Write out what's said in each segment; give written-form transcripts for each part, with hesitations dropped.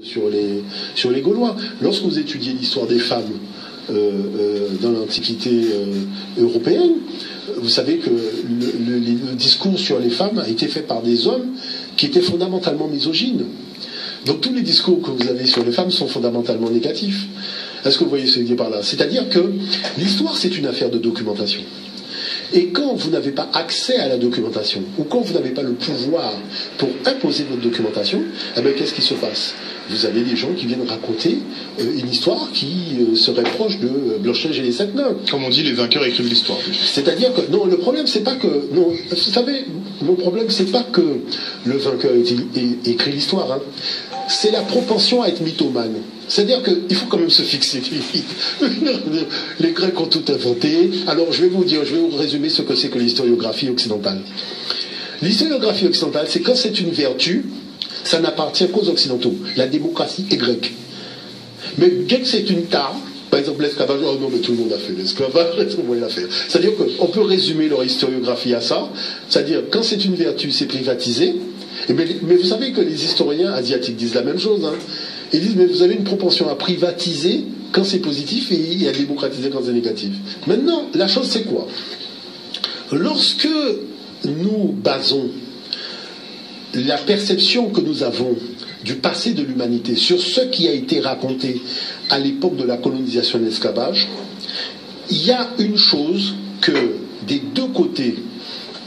sur les Gaulois. Lorsque vous étudiez l'histoire des femmes dans l'Antiquité européenne, vous savez que le discours sur les femmes a été fait par des hommes qui étaient fondamentalement misogynes. Donc tous les discours que vous avez sur les femmes sont fondamentalement négatifs. Est-ce que vous voyez ce que je dis par là? C'est-à-dire que l'histoire, c'est une affaire de documentation. Et quand vous n'avez pas accès à la documentation, ou quand vous n'avez pas le pouvoir pour imposer votre documentation, eh bien, qu'est-ce qui se passe? Vous avez des gens qui viennent raconter une histoire qui serait proche de Blanche-Neige et les Sept Nains. Comme on dit, les vainqueurs écrivent l'histoire. C'est-à-dire que, non, le problème, c'est pas que, non, vous savez, mon problème, c'est pas que le vainqueur écrit l'histoire, hein. C'est la propension à être mythomane. C'est-à-dire qu'il faut quand même se fixer des limites. Les Grecs ont tout inventé. Alors je vais vous résumer ce que c'est que l'historiographie occidentale. L'historiographie occidentale, c'est quand c'est une vertu, ça n'appartient qu'aux Occidentaux. La démocratie est grecque. Mais dès que c'est une tare, par exemple l'esclavage, oh non mais tout le monde a fait l'esclavage, tout le monde l'a fait. C'est-à-dire qu'on peut résumer leur historiographie à ça. C'est-à-dire quand c'est une vertu, c'est privatisé. Mais vous savez que les historiens asiatiques disent la même chose. Hein. Ils disent, mais vous avez une propension à privatiser quand c'est positif et à démocratiser quand c'est négatif. Maintenant, la chose c'est quoi? Lorsque nous basons la perception que nous avons du passé de l'humanité sur ce qui a été raconté à l'époque de la colonisation et de l'esclavage, il y a une chose que des deux côtés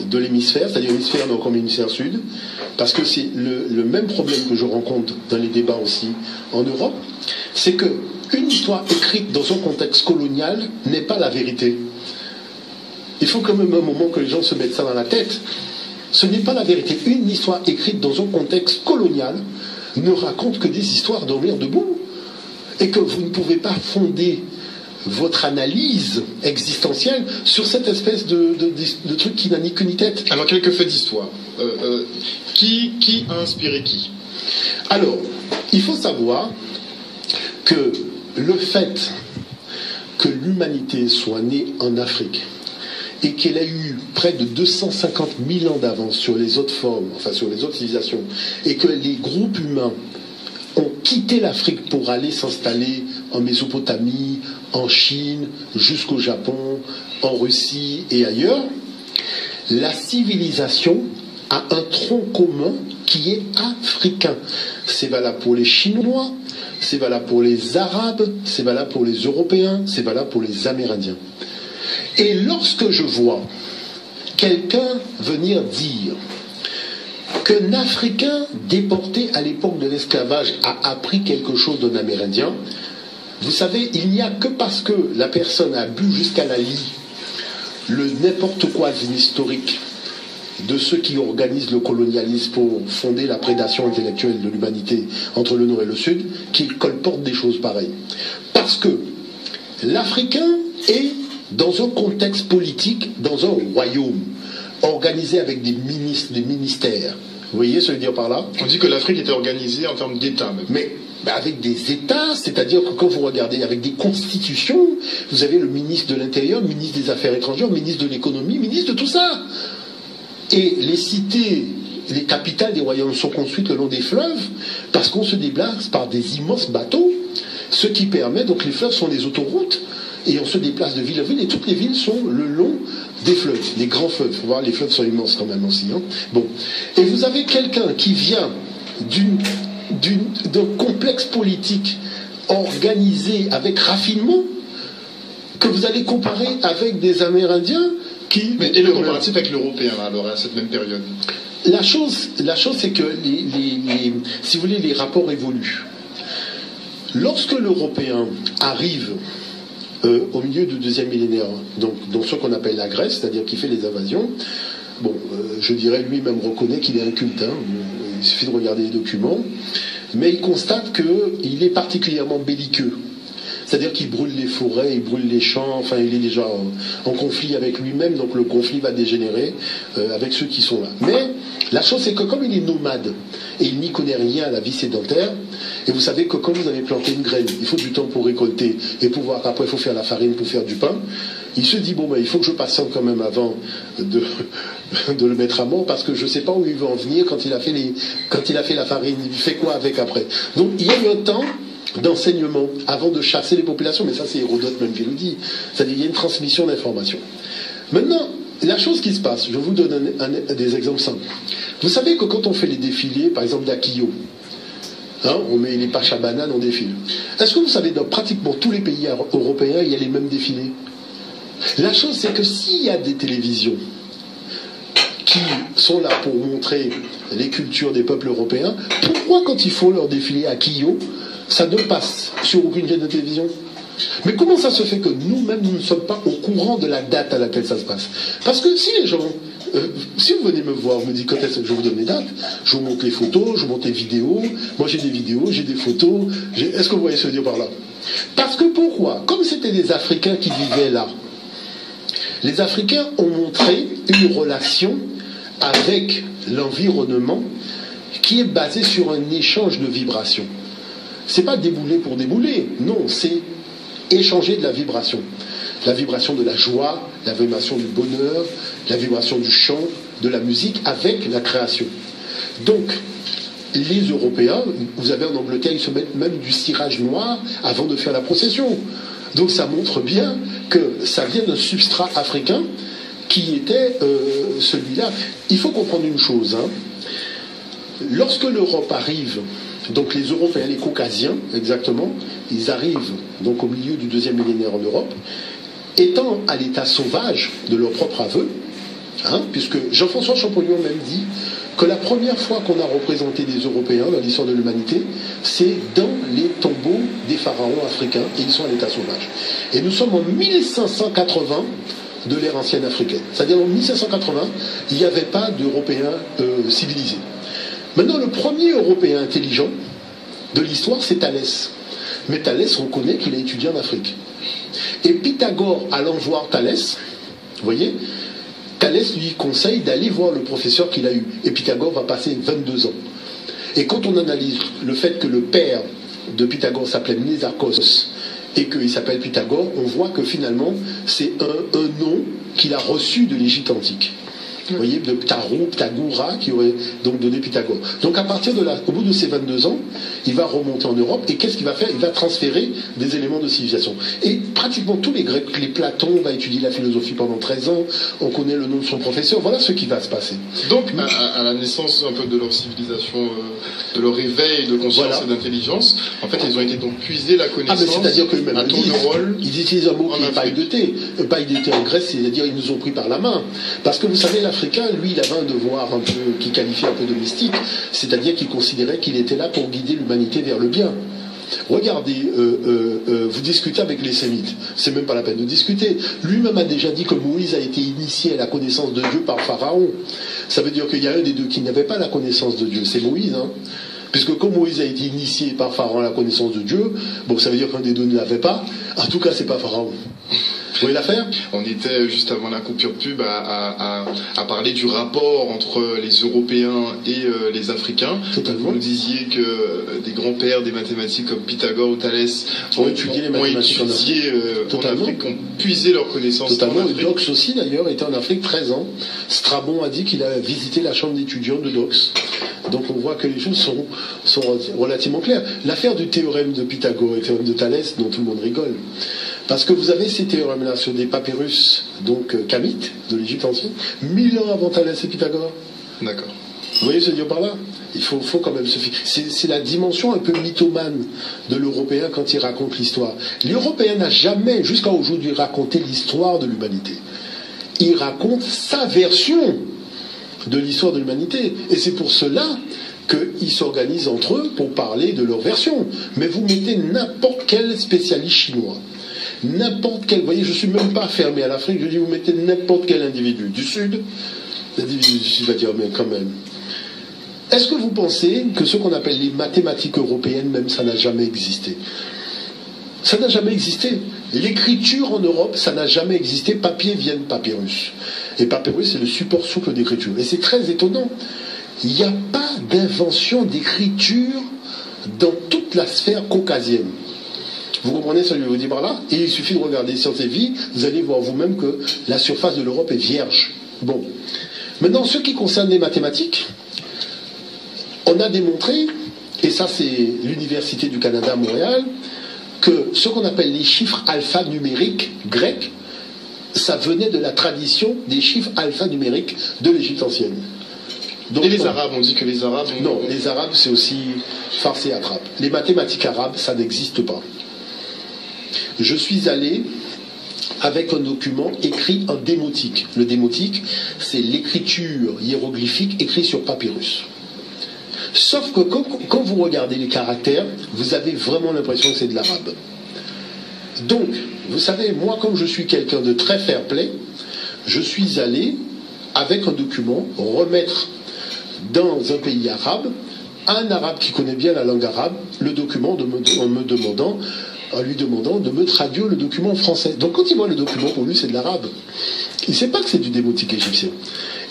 de l'hémisphère, c'est-à-dire l'hémisphère nord comme l'hémisphère sud, parce que c'est le même problème que je rencontre dans les débats aussi en Europe, c'est qu'une histoire écrite dans un contexte colonial n'est pas la vérité. Il faut quand même un moment que les gens se mettent ça dans la tête. Ce n'est pas la vérité. Une histoire écrite dans un contexte colonial ne raconte que des histoires d'Homère debout. Et que vous ne pouvez pas fonder votre analyse existentielle sur cette espèce de truc qui n'a ni queue ni tête. Alors, quelques faits d'histoire. Qui a inspiré qui? Alors, il faut savoir que le fait que l'humanité soit née en Afrique et qu'elle a eu près de 250 000 ans d'avance sur les autres formes, enfin sur les autres civilisations, et que les groupes humains ont quitté l'Afrique pour aller s'installer en Mésopotamie, en Chine, jusqu'au Japon, en Russie et ailleurs, la civilisation a un tronc commun qui est africain. C'est valable pour les Chinois, c'est valable pour les Arabes, c'est valable pour les Européens, c'est valable pour les Amérindiens. Et lorsque je vois quelqu'un venir dire qu'un Africain déporté à l'époque de l'esclavage a appris quelque chose d'un Amérindien, vous savez, il n'y a que parce que la personne a bu jusqu'à la lie le n'importe quoi historique de ceux qui organisent le colonialisme pour fonder la prédation intellectuelle de l'humanité entre le Nord et le Sud, qu'il colporte des choses pareilles. Parce que l'Africain est dans un contexte politique, dans un royaume, organisé avec des ministres, des ministères. Vous voyez ce que je veux dire par là? On dit que l'Afrique était organisée en termes d'État même. Mais avec des États, c'est-à-dire que quand vous regardez avec des constitutions, vous avez le ministre de l'Intérieur, le ministre des Affaires étrangères, le ministre de l'Économie, le ministre de tout ça. Et les cités, les capitales des royaumes sont construites le long des fleuves parce qu'on se déplace par des immenses bateaux, ce qui permet, donc les fleuves sont des autoroutes, et on se déplace de ville en ville, et toutes les villes sont le long des fleuves, des grands fleuves. Il faut voir, les fleuves sont immenses quand même aussi. Hein. Bon. Et vous avez quelqu'un qui vient d'un complexe politique organisé avec raffinement, que vous allez comparer avec des Amérindiens qui... Mais, et le comparatif avec l'Européen, alors, à cette même période? La chose c'est que, si vous voulez, les rapports évoluent. Lorsque l'Européen arrive au milieu du deuxième millénaire, donc dans ce qu'on appelle la Grèce, c'est-à-dire qui fait les invasions, bon, je dirais lui-même reconnaît qu'il est inculte, hein, il suffit de regarder les documents, mais il constate qu'il est particulièrement belliqueux. C'est-à-dire qu'il brûle les forêts, il brûle les champs, enfin il est déjà en conflit avec lui-même, donc le conflit va dégénérer avec ceux qui sont là. Mais la chose c'est que comme il est nomade et il n'y connaît rien à la vie sédentaire, et vous savez que quand vous avez planté une graine, il faut du temps pour récolter et pouvoir, après il faut faire la farine pour faire du pain, il se dit, bon, ben, il faut que je patiente quand même avant de le mettre à mort, parce que je ne sais pas où il veut en venir quand il a fait la farine, il fait quoi avec après. Donc il y a eu un temps d'enseignement avant de chasser les populations, mais ça c'est Hérodote même qui le dit, c'est-à-dire il y a une transmission d'informations. Maintenant, la chose qui se passe, je vous donne des exemples simples. Vous savez que quand on fait les défilés, par exemple d'Akio, hein, on met les pâches à bananes, on défile. Est-ce que vous savez, dans pratiquement tous les pays européens, il y a les mêmes défilés? La chose, c'est que s'il y a des télévisions qui sont là pour montrer les cultures des peuples européens, pourquoi quand ils font leur défilé à Kyo, ça ne passe sur aucune chaîne de télévision? Mais comment ça se fait que nous-mêmes, nous ne sommes pas au courant de la date à laquelle ça se passe? Parce que si les gens, si vous venez me voir, vous me dites quand est-ce que je vous donne les dates, je vous montre les photos, je vous montre les vidéos, moi j'ai des vidéos, j'ai des photos, est-ce que vous voyez ce que je veux dire par là? Parce que pourquoi? Comme c'était des Africains qui vivaient là, les Africains ont montré une relation avec l'environnement qui est basée sur un échange de vibrations. C'est pas débouler pour débouler, non, c'est échanger de la vibration. La vibration de la joie, la vibration du bonheur, la vibration du chant, de la musique avec la création. Donc, les Européens, vous avez en Angleterre, ils se mettent même du cirage noir avant de faire la procession. Donc ça montre bien que ça vient d'un substrat africain qui était celui-là. Il faut comprendre une chose, hein. Lorsque l'Europe arrive, donc les Européens, les Caucasiens, exactement, ils arrivent donc au milieu du deuxième millénaire en Europe, étant à l'état sauvage de leur propre aveu, hein, puisque Jean-François Champollion même dit que la première fois qu'on a représenté des Européens dans l'histoire de l'humanité, c'est dans les tombeaux des pharaons africains, et ils sont à l'état sauvage. Et nous sommes en 1580 de l'ère ancienne africaine. C'est-à-dire en 1580, il n'y avait pas d'Européens civilisés. Maintenant, le premier Européen intelligent de l'histoire, c'est Thalès. Mais Thalès, on connaît qu'il a étudié en Afrique. Et Pythagore, allant voir Thalès, vous voyez, Thalès lui conseille d'aller voir le professeur qu'il a eu. Et Pythagore va passer 22 ans. Et quand on analyse le fait que le père de Pythagore s'appelait Mnésarchos et qu'il s'appelle Pythagore, on voit que finalement, c'est un nom qu'il a reçu de l'Égypte antique. Vous voyez, de Ptahou, Ptagoura, qui aurait donc donné Pythagore. Donc à partir de là, au bout de ces 22 ans, il va remonter en Europe, et qu'est-ce qu'il va faire? Il va transférer des éléments de civilisation. Et pratiquement tous les Grecs, les Platon, va étudier la philosophie pendant 13 ans, on connaît le nom de son professeur, voilà ce qui va se passer. Donc à la naissance un peu de leur civilisation, de leur réveil de conscience et d'intelligence, en fait ils ont été donc puisés la connaissance c'est-à-dire que même à tour de rôle. Ils utilisent un mot qui est paille de thé. Paille de thé en Grèce, c'est-à-dire ils nous ont pris par la main. Parce que vous savez, l'Africain, lui, il avait un devoir un peu, qui qualifie un peu de mystique, c'est-à-dire qu'il considérait qu'il était là pour guider l'humanité vers le bien. Regardez, vous discutez avec les Sémites, c'est même pas la peine de discuter. Lui-même a déjà dit que Moïse a été initié à la connaissance de Dieu par Pharaon. Ça veut dire qu'il y a un des deux qui n'avait pas la connaissance de Dieu, c'est Moïse, hein. Puisque comme Moïse a été initié par Pharaon à la connaissance de Dieu, bon, ça veut dire qu'un des deux ne l'avait pas. En tout cas, c'est pas Pharaon. Vous voyez l'affaire? On était, juste avant la coupure pub, à parler du rapport entre les Européens et les Africains. Totalement. Vous nous disiez que des grands-pères des mathématiques comme Pythagore ou Thalès ont étudié les mathématiques en Afrique, ont puisé leurs connaissances Totalement. en Afrique. Dox aussi, d'ailleurs, était en Afrique 13 ans. Strabon a dit qu'il a visité la chambre d'étudiants de Dox. Donc on voit que les choses sont relativement claires. L'affaire du théorème de Pythagore et du théorème de Thalès, dont tout le monde rigole. Parce que vous avez ces théorèmes-là sur des papyrus, donc kamites, de l'Égypte ancienne, 1000 ans avant Thalès et Pythagore. D'accord. Vous voyez ce que je veux dire par là? Il faut quand même se fier. C'est la dimension un peu mythomane de l'Européen quand il raconte l'histoire. L'Européen n'a jamais, jusqu'à aujourd'hui, raconté l'histoire de l'humanité. Il raconte sa version de l'histoire de l'humanité. Et c'est pour cela qu'ils s'organisent entre eux pour parler de leur version. Mais vous mettez n'importe quel spécialiste chinois, n'importe quel, vous voyez, je ne suis même pas fermé à l'Afrique, je dis vous mettez n'importe quel individu du Sud, l'individu du Sud va dire mais quand même. Est-ce que vous pensez que ce qu'on appelle les mathématiques européennes, même ça n'a jamais existé? Ça n'a jamais existé. L'écriture en Europe, ça n'a jamais existé. Papier vient de papyrus. Et papyrus, c'est le support souple d'écriture. Et c'est très étonnant. Il n'y a pas d'invention d'écriture dans toute la sphère caucasienne. Vous comprenez ce que je vous dis par là? Et il suffit de regarder Sciences et Vie, vous allez voir vous-même que la surface de l'Europe est vierge. Bon. Maintenant, ce qui concerne les mathématiques, on a démontré, et ça c'est l'Université du Canada à Montréal, que ce qu'on appelle les chiffres alphanumériques grecs, ça venait de la tradition des chiffres alphanumériques de l'Égypte ancienne. Donc, et les Arabes, on dit que les Arabes... Non, les Arabes c'est aussi farce et attrape. Les mathématiques arabes, ça n'existe pas. Je suis allé avec un document écrit en démotique. Le démotique, c'est l'écriture hiéroglyphique écrite sur papyrus. Sauf que quand vous regardez les caractères, vous avez vraiment l'impression que c'est de l'arabe. Donc, vous savez, moi, comme je suis quelqu'un de très fair-play, je suis allé, avec un document, remettre dans un pays arabe, un arabe qui connaît bien la langue arabe, le document en lui demandant de me traduire le document en français. Donc quand il voit le document, pour lui, c'est de l'arabe. Il ne sait pas que c'est du démotique égyptien.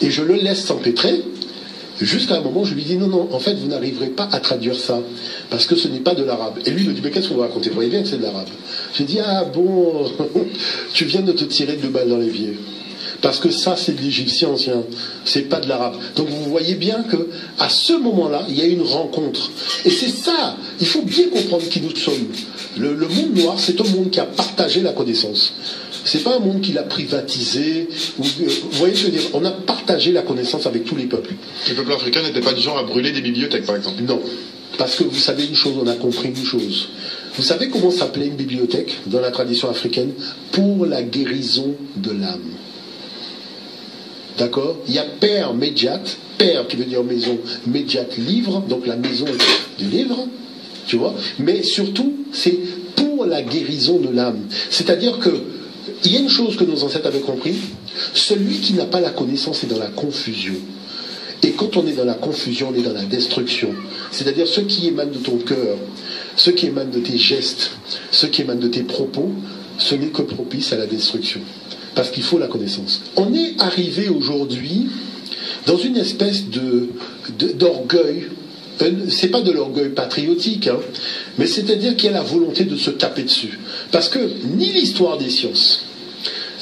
Et je le laisse s'empêtrer, jusqu'à un moment, je lui dis, non, non, en fait, vous n'arriverez pas à traduire ça, parce que ce n'est pas de l'arabe. Et lui, il me dit, mais qu'est-ce qu'on va raconter? Vous voyez bien que c'est de l'arabe. J'ai dit, ah bon, tu viens de te tirer 2 balles dans l'évier. Parce que ça, c'est de l'égyptien ancien, c'est pas de l'arabe. Donc vous voyez bien que à ce moment-là, il y a une rencontre. Et c'est ça, il faut bien comprendre qui nous sommes. Le monde noir, c'est un monde qui a partagé la connaissance. C'est pas un monde qui l'a privatisé. Vous voyez ce que je veux dire? On a partagé la connaissance avec tous les peuples. Les peuples africains n'étaient pas du genre à brûler des bibliothèques, par exemple? Non. Parce que vous savez une chose, on a compris une chose. Vous savez comment s'appelait une bibliothèque dans la tradition africaine? Pour la guérison de l'âme. D'accord? Il y a Père Médiat, Père qui veut dire maison, Médiat livre, donc la maison du livre, tu vois? Mais surtout, c'est pour la guérison de l'âme. C'est-à-dire que, il y a une chose que nos ancêtres avaient compris, celui qui n'a pas la connaissance est dans la confusion. Et quand on est dans la confusion, on est dans la destruction. C'est-à-dire ce qui émane de ton cœur, ce qui émane de tes gestes, ce qui émane de tes propos, ce n'est que propice à la destruction. Parce qu'il faut la connaissance. On est arrivé aujourd'hui dans une espèce d'orgueil. C'est pas de l'orgueil patriotique, hein, mais c'est-à-dire qu'il y a la volonté de se taper dessus. Parce que ni l'histoire des sciences,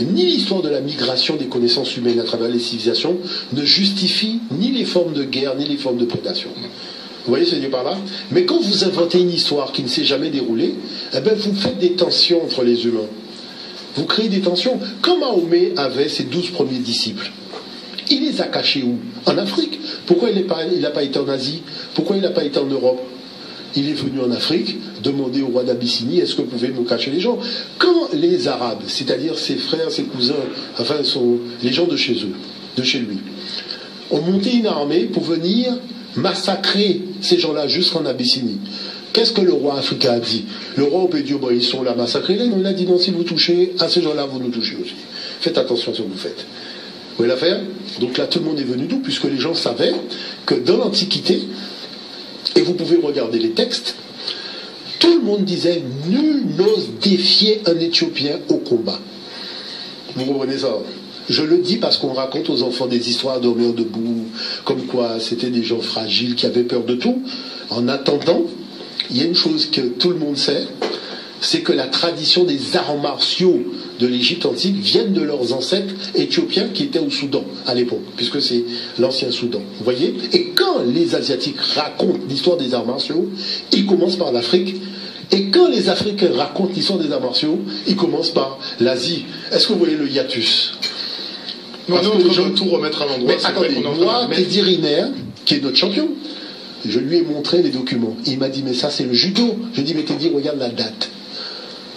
ni l'histoire de la migration des connaissances humaines à travers les civilisations ne justifie ni les formes de guerre, ni les formes de prédation. Vous voyez ce que je dis par là? Mais quand vous inventez une histoire qui ne s'est jamais déroulée, eh bien vous faites des tensions entre les humains. Vous créez des tensions. Quand Mahomet avait ses 12 premiers disciples, il les a cachés où? En Afrique. Pourquoi il n'a pas été en Asie? Pourquoi il n'a pas été en Europe? Il est venu en Afrique demander au roi d'Abyssinie, est-ce que vous pouvez nous cacher les gens? Quand les Arabes, c'est-à-dire ses frères, ses cousins, enfin les gens de chez eux, de chez lui, ont monté une armée pour venir massacrer ces gens-là jusqu'en Abyssinie, qu'est-ce que le roi africain a dit? Le roi peut dire, bon, ils sont là, massacrés-les. Il a dit, non, si vous touchez à ces gens-là, vous nous touchez aussi. Faites attention à ce que vous faites. Vous voyez l'affaire? Donc là, tout le monde est venu d'où? Puisque les gens savaient que dans l'Antiquité, et vous pouvez regarder les textes, tout le monde disait, nul n'ose défier un Éthiopien au combat. Vous comprenez ça? Je le dis parce qu'on raconte aux enfants des histoires dormir debout, comme quoi c'était des gens fragiles qui avaient peur de tout. En attendant, il y a une chose que tout le monde sait, c'est que la tradition des arts martiaux de l'Égypte antique viennent de leurs ancêtres éthiopiens qui étaient au Soudan à l'époque, puisque c'est l'ancien Soudan. Vous voyez? Et quand les Asiatiques racontent l'histoire des arts martiaux, ils commencent par l'Afrique. Et quand les Africains racontent l'histoire des arts martiaux, ils commencent par l'Asie. Est-ce que vous voyez le hiatus? Non, nous, on veut tout remettre à l'endroit. Mais attendez, moi, Teddy Riner, qui est notre champion, je lui ai montré les documents. Il m'a dit, mais ça, c'est le judo. Je dis, mais Teddy, regarde la date.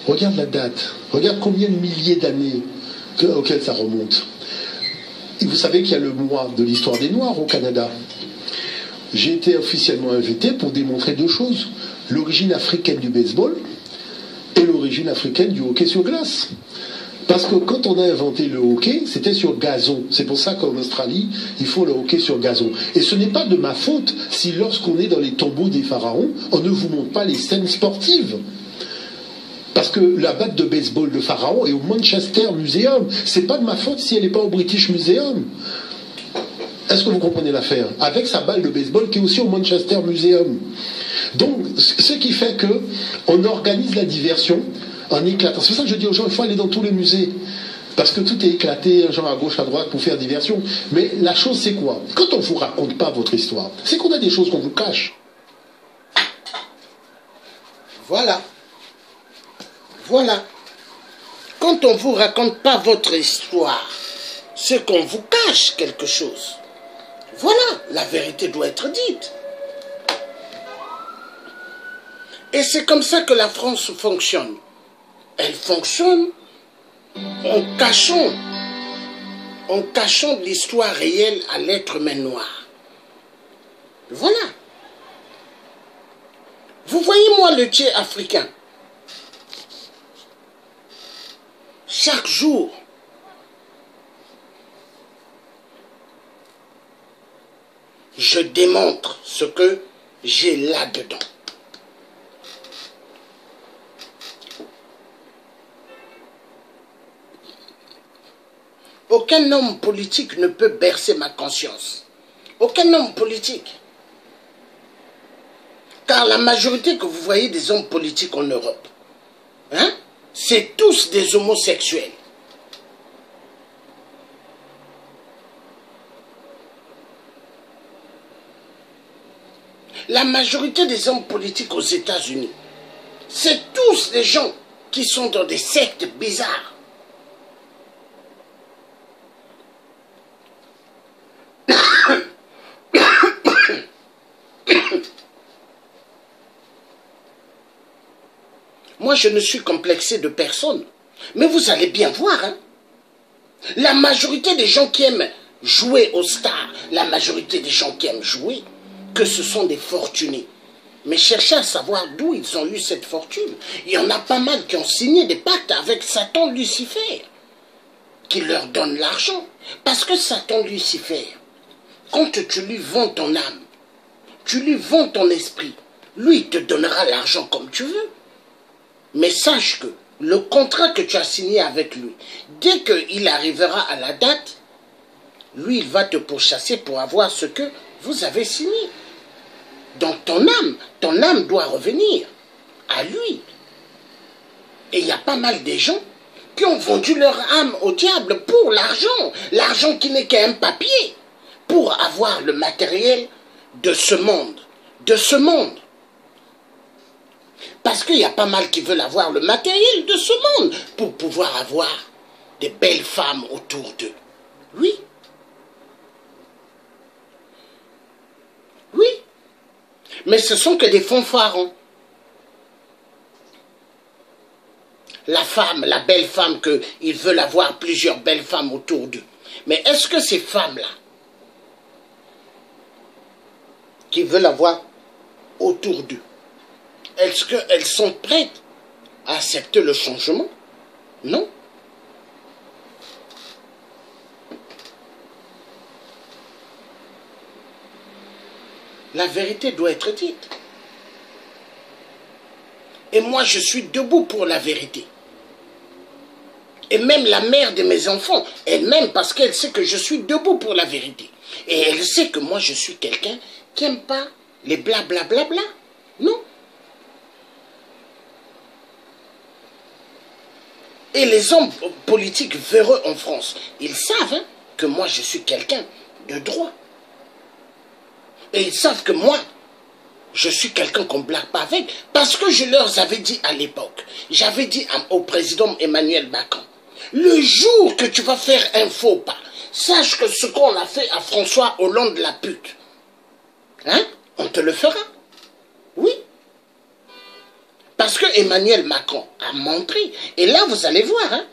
Regarde la date. Regarde combien de milliers d'années auxquelles ça remonte. Et vous savez qu'il y a le mois de l'histoire des Noirs au Canada. J'ai été officiellement invité pour démontrer 2 choses. L'origine africaine du baseball et l'origine africaine du hockey sur glace. Parce que quand on a inventé le hockey, c'était sur gazon. C'est pour ça qu'en Australie, ils font le hockey sur gazon. Et ce n'est pas de ma faute si lorsqu'on est dans les tombeaux des pharaons, on ne vous montre pas les scènes sportives. Parce que la batte de baseball de pharaon est au Manchester Museum. C'est pas de ma faute si elle n'est pas au British Museum. Est-ce que vous comprenez l'affaire? Avec sa balle de baseball qui est aussi au Manchester Museum. Donc, ce qui fait que on organise la diversion en éclatant. C'est pour ça que je dis aux gens, il faut aller dans tous les musées. Parce que tout est éclaté, genre à gauche, à droite, pour faire diversion. Mais la chose, c'est quoi? Quand on ne vous raconte pas votre histoire, c'est qu'on a des choses qu'on vous cache. Voilà. Voilà. Quand on ne vous raconte pas votre histoire, c'est qu'on vous cache quelque chose. Voilà, la vérité doit être dite. Et c'est comme ça que la France fonctionne. Elle fonctionne en cachant l'histoire réelle à l'être humain noir. Voilà. Vous voyez, moi, le Tchè africain, chaque jour, je démontre ce que j'ai là-dedans. Aucun homme politique ne peut bercer ma conscience. Aucun homme politique. Car la majorité que vous voyez des hommes politiques en Europe, hein, c'est tous des homosexuels. La majorité des hommes politiques aux États-Unis, c'est tous des gens qui sont dans des sectes bizarres. Moi, je ne suis complexé de personne. Mais vous allez bien voir, hein. La majorité des gens qui aiment jouer aux stars, la majorité des gens qui aiment jouer, que ce sont des fortunés. Mais cherchez à savoir d'où ils ont eu cette fortune. Il y en a pas mal qui ont signé des pactes avec Satan Lucifer, qui leur donne l'argent. Parce que Satan Lucifer, quand tu lui vends ton âme, tu lui vends ton esprit, lui il te donnera l'argent comme tu veux. Mais sache que le contrat que tu as signé avec lui, dès qu'il arrivera à la date, lui, il va te pourchasser pour avoir ce que vous avez signé. Donc ton âme doit revenir à lui. Et il y a pas mal de gens qui ont vendu leur âme au diable pour l'argent. L'argent qui n'est qu'un papier, pour avoir le matériel de ce monde. De ce monde. Parce qu'il y a pas mal qui veulent avoir le matériel de ce monde pour pouvoir avoir des belles femmes autour d'eux. Oui. Oui. Mais ce sont que des fanfarons. La femme, la belle femme, qu'ils veulent avoir plusieurs belles femmes autour d'eux. Mais est-ce que ces femmes-là, qui veulent avoir autour d'eux, est-ce qu'elles sont prêtes à accepter le changement? Non. La vérité doit être dite. Et moi, je suis debout pour la vérité. Et même la mère de mes enfants, elle-même, parce qu'elle sait que je suis debout pour la vérité. Et elle sait que moi, je suis quelqu'un qui n'aime pas les blablabla. Non. Et les hommes politiques véreux en France, ils savent hein, que moi, je suis quelqu'un de droit. Et ils savent que moi, je suis quelqu'un qu'on ne blague pas avec. Parce que je leur avais dit à l'époque, j'avais dit au président Emmanuel Macron, le jour que tu vas faire un faux pas, sache que ce qu'on a fait à François Hollande la pute, hein, on te le fera. Oui. Parce que Emmanuel Macron a montré, et là vous allez voir, hein,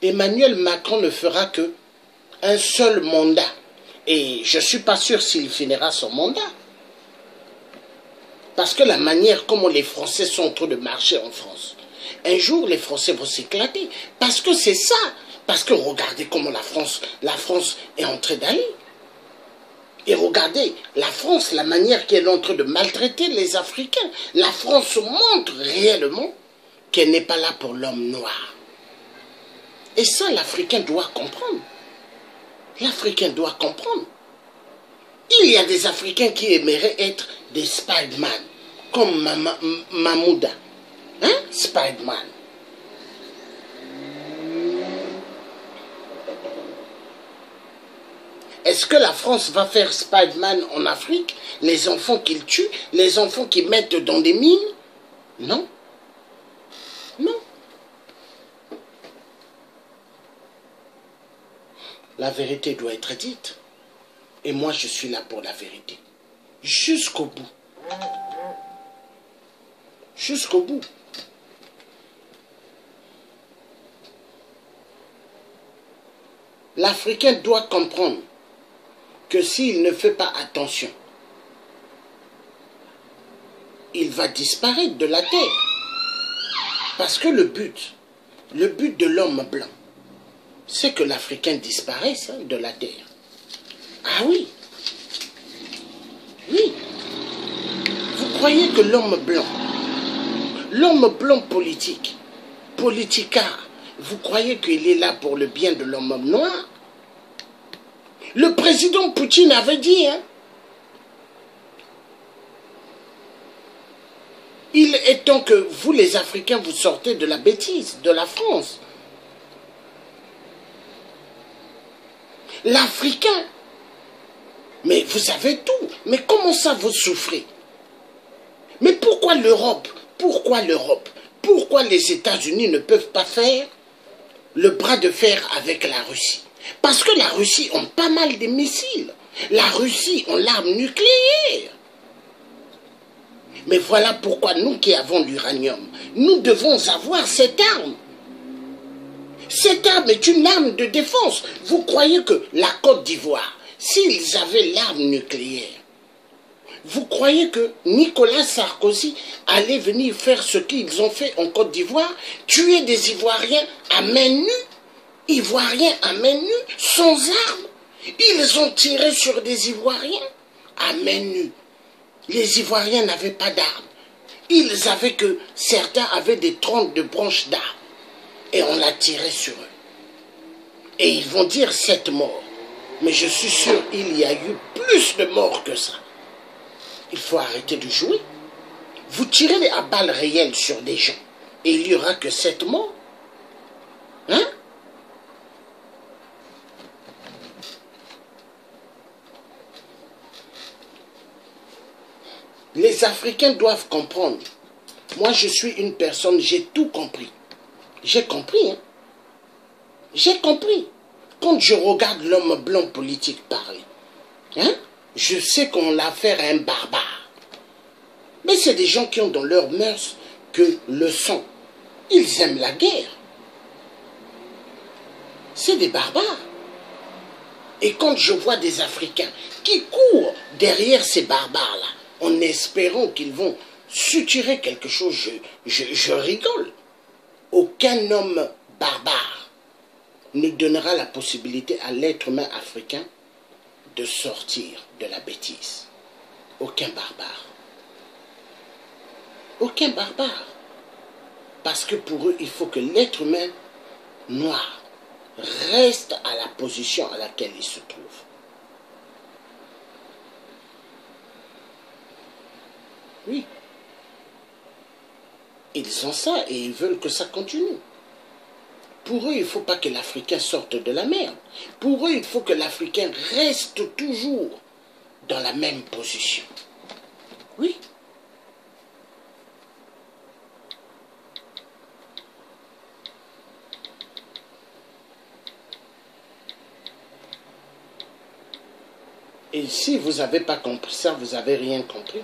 Emmanuel Macron ne fera que un seul mandat. Et je ne suis pas sûr s'il finira son mandat. Parce que la manière comment les Français sont en train de marcher en France, un jour les Français vont s'éclater. Parce que c'est ça. Parce que regardez comment la France est en train d'aller. Et regardez, la France, la manière qu'elle est en train de maltraiter les Africains. La France montre réellement qu'elle n'est pas là pour l'homme noir. Et ça, l'Africain doit comprendre. L'Africain doit comprendre. Il y a des Africains qui aimeraient être des Spider-Man, comme Mamouda. Hein, Spider-Man? Est-ce que la France va faire Spider-Man en Afrique? Les enfants qu'il tue, les enfants qu'il mettent dans des mines? Non. Non. La vérité doit être dite. Et moi, je suis là pour la vérité. Jusqu'au bout. Jusqu'au bout. L'Africain doit comprendre que s'il ne fait pas attention, il va disparaître de la terre. Parce que le but de l'homme blanc, c'est que l'Africain disparaisse de la terre. Ah oui. Oui. Vous croyez que l'homme blanc politicard, vous croyez qu'il est là pour le bien de l'homme noir? Le président Poutine avait dit, hein, il est temps que vous les Africains vous sortez de la bêtise, de la France. L'Africain, mais vous avez tout, mais comment ça vous souffrez? Mais pourquoi l'Europe? Pourquoi l'Europe? Pourquoi les États-Unis ne peuvent pas faire le bras de fer avec la Russie? Parce que la Russie a pas mal de missiles. La Russie a l'arme nucléaire. Mais voilà pourquoi nous qui avons l'uranium, nous devons avoir cette arme. Cette arme est une arme de défense. Vous croyez que la Côte d'Ivoire, s'ils avaient l'arme nucléaire, vous croyez que Nicolas Sarkozy allait venir faire ce qu'ils ont fait en Côte d'Ivoire, tuer des Ivoiriens à main nue? Ivoiriens à main nue, sans armes. Ils ont tiré sur des Ivoiriens à main nue. Les Ivoiriens n'avaient pas d'armes. Ils avaient que, certains avaient des troncs de branches d'arbres. Et on l'a tiré sur eux. Et ils vont dire 7 morts. Mais je suis sûr qu'il y a eu plus de morts que ça. Il faut arrêter de jouer. Vous tirez à balles réelles sur des gens. Et il n'y aura que 7 morts. Hein? Les Africains doivent comprendre. Moi, je suis une personne, j'ai tout compris. J'ai compris, hein. J'ai compris. Quand je regarde l'homme blanc politique parler, hein, je sais qu'on a affaire à un barbare. Mais c'est des gens qui ont dans leurs mœurs que le sang. Ils aiment la guerre. C'est des barbares. Et quand je vois des Africains qui courent derrière ces barbares-là, en espérant qu'ils vont suturer quelque chose, je rigole. Aucun homme barbare ne donnera la possibilité à l'être humain africain de sortir de la bêtise. Aucun barbare. Aucun barbare. Parce que pour eux, il faut que l'être humain noir reste à la position à laquelle il se trouve. Oui. Ils ont ça et ils veulent que ça continue. Pour eux, il ne faut pas que l'Africain sorte de la merde. Pour eux, il faut que l'Africain reste toujours dans la même position. Oui. Et si vous n'avez pas compris ça, vous n'avez rien compris.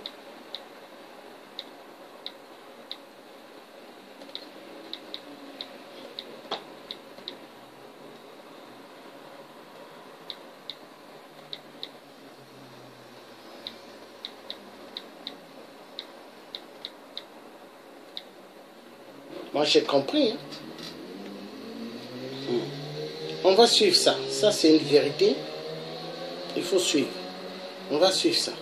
Moi, j'ai compris. Hein. On va suivre ça. Ça, c'est une vérité. Il faut suivre. On va suivre ça.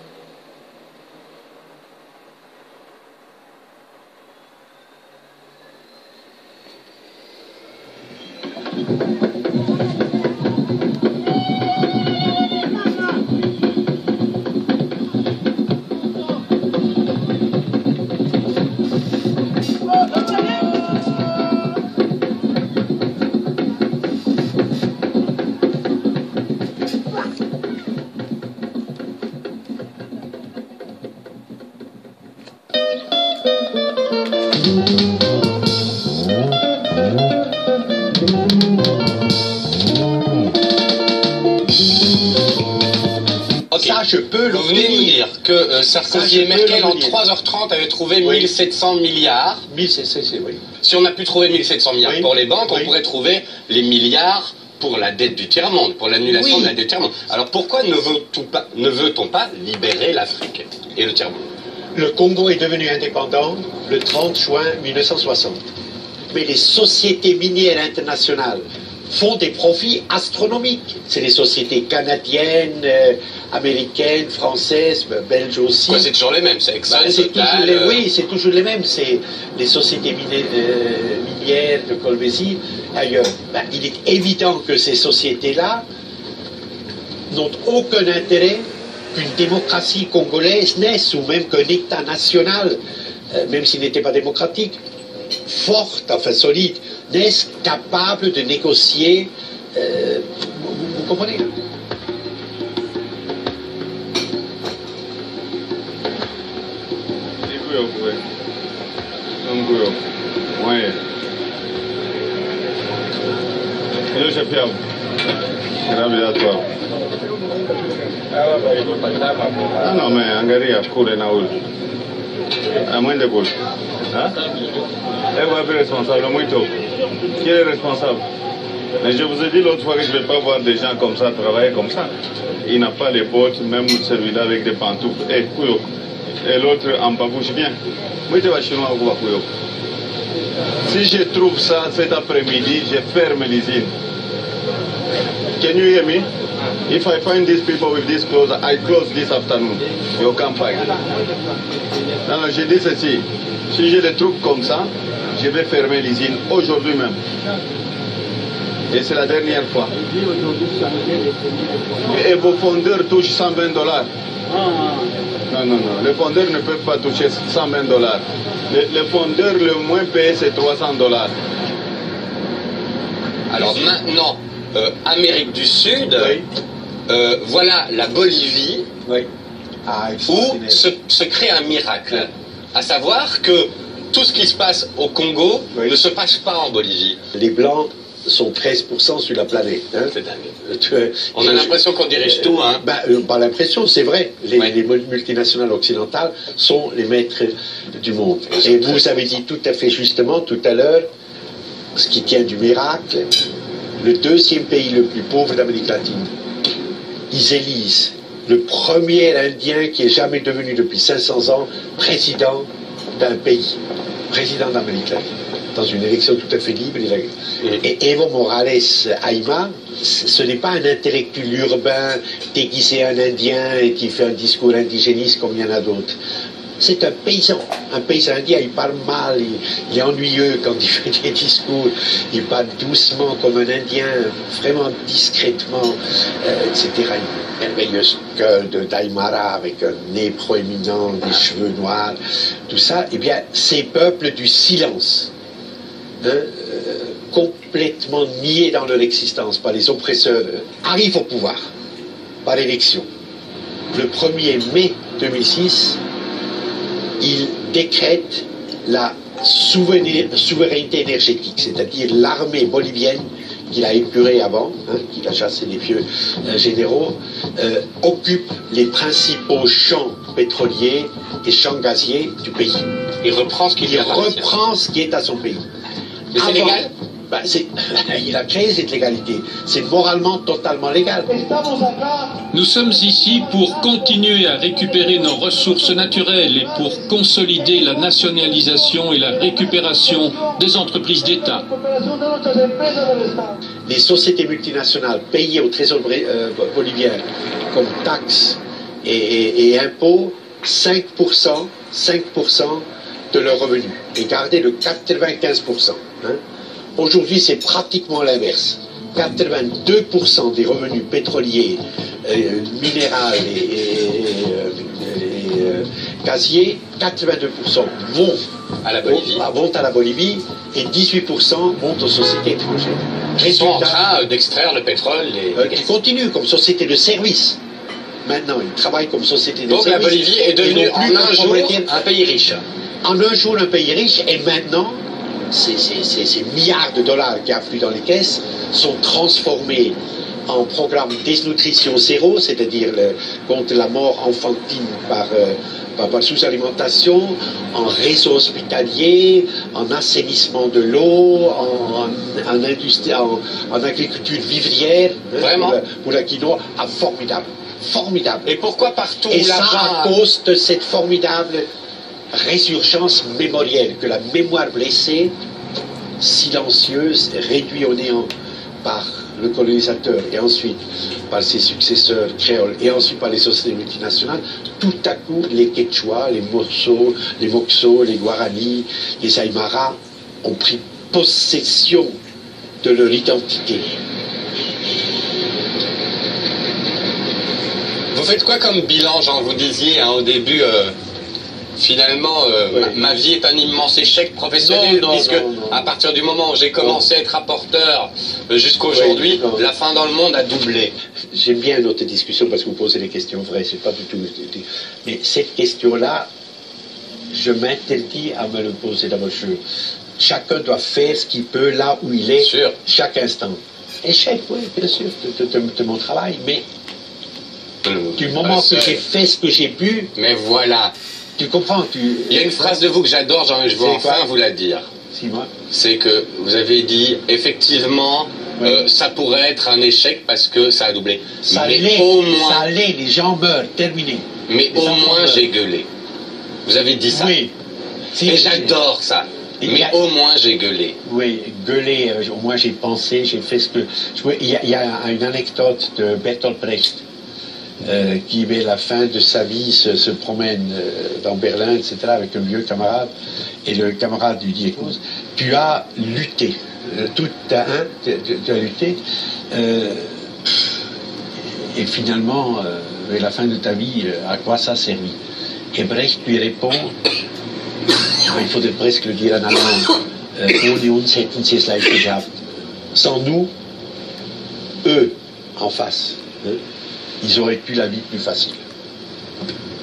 Ça, je peux le dire que Sarkozy et Merkel, en 3h30, avaient trouvé 1700 milliards. 1700, oui. Si on a pu trouver 1700 milliards pour les banques, on pourrait trouver les milliards pour la dette du tiers-monde, pour l'annulation de la dette du tiers-monde. Alors pourquoi ne veut-on pas libérer l'Afrique et le tiers-monde? Le Congo est devenu indépendant le 30 juin 1960. Mais les sociétés minières internationales font des profits astronomiques. C'est les sociétés canadiennes, américaines, françaises, belges aussi. C'est toujours les mêmes, c'est Exxon, Total... Oui, c'est toujours les mêmes. C'est les sociétés minières de Colbésy, ailleurs. Il est évident que ces sociétés-là n'ont aucun intérêt qu'une démocratie congolaise naisse, ou même qu'un État national, même s'il n'était pas démocratique, forte, enfin solide, naisse capable de négocier. Vous comprenez? Ah non, mais angalia kule na ule amwende kule est responsable muito. Qui est responsable? Mais je vous ai dit l'autre fois que je ne vais pas voir des gens comme ça travailler comme ça. Il n'a pas les bottes, même celui-là avec des pantoufles. Et l'autre en babouche bien. Si je trouve ça cet après-midi, je ferme l'usine. Can you hear me? If I find these people with this clothes, I close this afternoon. You can't find. Non, je dis ceci. Si j'ai des trucs comme ça, je vais fermer l'usine aujourd'hui même. Et c'est la dernière fois. Et vos fondeurs touchent $120. Non, non, non. Les fondeurs ne peuvent pas toucher $120. Les fondeurs, le moins payé, c'est $300. Alors maintenant, Amérique du Sud, voilà la Bolivie, où se crée un miracle. À savoir que tout ce qui se passe au Congo ne se passe pas en Bolivie. Les Blancs sont 13% sur la planète. Hein. C'est dingue. On a l'impression qu'on dirige tout. Hein. Pas l'impression, c'est vrai. Les multinationales occidentales sont les maîtres du monde. Et vous avez dit tout à fait justement tout à l'heure, ce qui tient du miracle, le deuxième pays le plus pauvre d'Amérique latine. Ils élisent le premier Indien qui est jamais devenu depuis 500 ans président d'un pays, président d'Amérique latine, dans une élection tout à fait libre. Et Evo Morales Aima, ce n'est pas un intellectuel urbain déguisé en indien et qui fait un discours indigéniste comme il y en a d'autres. C'est un paysan indien, il parle mal, il est ennuyeux quand il fait des discours, il parle doucement comme un indien, vraiment discrètement, etc. Une merveilleuse gueule d'Aymara avec un nez proéminent, des cheveux noirs, tout ça. Eh bien, ces peuples du silence, complètement niés dans leur existence par les oppresseurs, arrivent au pouvoir par élection. Le 1er mai 2006, il décrète la souveraineté énergétique, c'est-à-dire l'armée bolivienne qu'il a épurée avant, qu'il a chassé les vieux généraux, occupe les principaux champs pétroliers et champs gaziers du pays. Il reprend ce qui est à son pays. Mais c'est légal? Il a créé cette légalité. C'est moralement totalement légal. Nous sommes ici pour continuer à récupérer nos ressources naturelles et pour consolider la nationalisation et la récupération des entreprises d'État. Les sociétés multinationales payées au trésor bolivien comme taxes et impôts 5% de leurs revenus et garder le 95%. Aujourd'hui, c'est pratiquement l'inverse. 82% des revenus pétroliers, minéraux et gaziers, 82% vont à la Bolivie et 18% vont aux sociétés étrangères. Ils sont en train d'extraire le pétrole. Ils continuent comme société de service. Maintenant, ils travaillent comme société de service. Donc la Bolivie est devenue en un jour un pays riche. en un jour un pays riche, et maintenant, ces milliards de dollars qui affluent dans les caisses sont transformés en programme Desnutrition Zéro, c'est-à-dire contre la mort infantile par sous-alimentation, en réseau hospitalier, en assainissement de l'eau, en industrie, en agriculture vivrière, pour la quinoa, formidable. Formidable. Et pourquoi partout là-bas? Et ça à cause de cette formidable résurgence mémorielle, que la mémoire blessée, silencieuse, réduite au néant par le colonisateur et ensuite par ses successeurs créoles et ensuite par les sociétés multinationales, tout à coup les Quechua, les Moxos, les Guarani, les Aymara ont pris possession de leur identité. Vous faites quoi comme bilan, Jean? Vous disiez au début, finalement, ma vie est un immense échec professionnel, puisque à partir du moment où j'ai commencé à être rapporteur jusqu'à aujourd'hui, la faim dans le monde a doublé. J'aime bien notre discussion parce que vous posez des questions vraies, c'est pas du tout... Mais cette question-là, je m'interdis à me le poser d'abord. Chacun doit faire ce qu'il peut là où il est, chaque instant. Échec, oui, bien sûr, de mon travail, mais du moment que j'ai fait ce que j'ai pu... Mais voilà. Tu comprends, Il y a une phrase de vous que j'adore, Jean, je veux enfin vous la dire. C'est que vous avez dit, effectivement, ça pourrait être un échec parce que ça a doublé. Ça l'est, les gens meurent, terminé. Mais au moins j'ai gueulé. Vous avez dit ça. Oui. Et j'adore ça. Mais au moins j'ai gueulé. Oui, gueuler, au moins j'ai pensé, j'ai fait ce que... Il y a une anecdote de Bertolt Brecht, qui, vers la fin de sa vie, se promène dans Berlin, etc., avec un vieux camarade, et le camarade lui dit, écoute, tu as lutté, tu as lutté, et finalement, vers la fin de ta vie, à quoi ça a servi? Et Brecht lui répond, il faudrait presque le dire en allemand, ohne uns hätten sie es leicht gehabt. Sans nous, eux, en face, ils auraient eu la vie plus facile.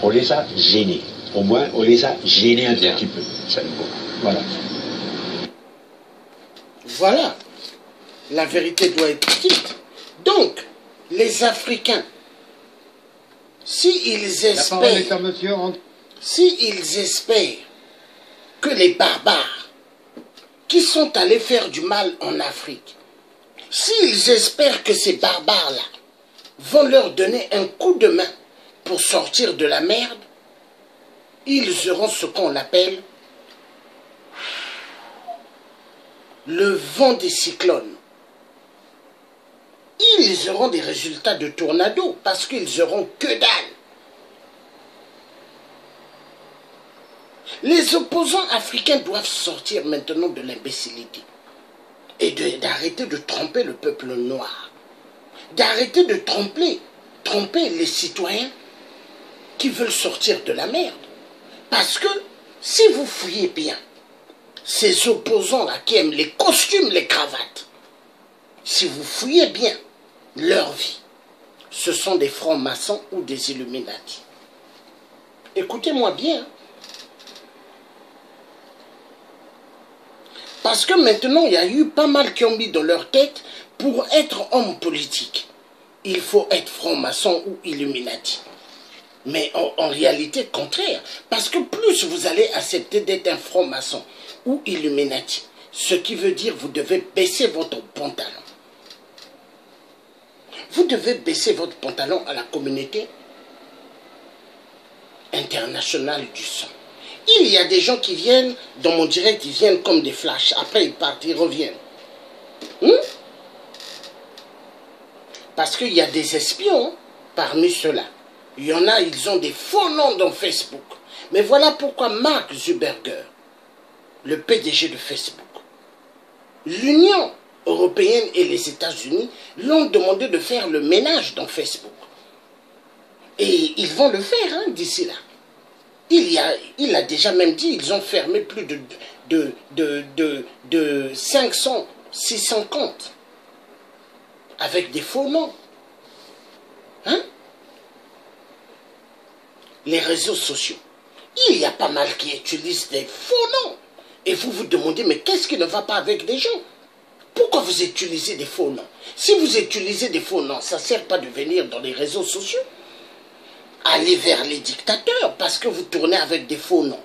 On les a gênés. Au moins, on les a gênés un petit peu. Voilà. Voilà. La vérité doit être dite. Donc, les Africains, s'ils espèrent que les barbares qui sont allés faire du mal en Afrique, s'ils espèrent que ces barbares-là vont leur donner un coup de main pour sortir de la merde, ils auront ce qu'on appelle le vent des cyclones. Ils auront des résultats de tornado parce qu'ils auront que dalle. Les opposants africains doivent sortir maintenant de l'imbécilité et d'arrêter de tromper le peuple noir. D'arrêter de tromper les citoyens qui veulent sortir de la merde. Parce que si vous fouillez bien, ces opposants-là qui aiment les costumes, les cravates, si vous fouillez bien leur vie, ce sont des francs-maçons ou des Illuminati. Écoutez-moi bien. Parce que maintenant, il y a eu pas mal qui ont mis dans leur tête, pour être homme politique, il faut être franc-maçon ou Illuminati. Mais en réalité, contraire. Parce que plus vous allez accepter d'être un franc-maçon ou Illuminati, ce qui veut dire que vous devez baisser votre pantalon. Vous devez baisser votre pantalon à la communauté internationale du sang. Il y a des gens qui viennent, dans mon direct, ils viennent comme des flashs. Après, ils partent, ils reviennent. Parce qu'il y a des espions parmi ceux-là. Il y en a, ils ont des faux noms dans Facebook. Mais voilà pourquoi Mark Zuckerberg, le PDG de Facebook, l'Union européenne et les États-Unis l'ont demandé de faire le ménage dans Facebook. Et ils vont le faire d'ici là. Il a déjà même dit, ils ont fermé plus de 500, 600 comptes. Avec des faux noms. Les réseaux sociaux. Il y a pas mal qui utilisent des faux noms. Et vous vous demandez, mais qu'est-ce qui ne va pas avec des gens? Pourquoi vous utilisez des faux noms? Si vous utilisez des faux noms, ça ne sert pas de venir dans les réseaux sociaux. Allez vers les dictateurs, parce que vous tournez avec des faux noms.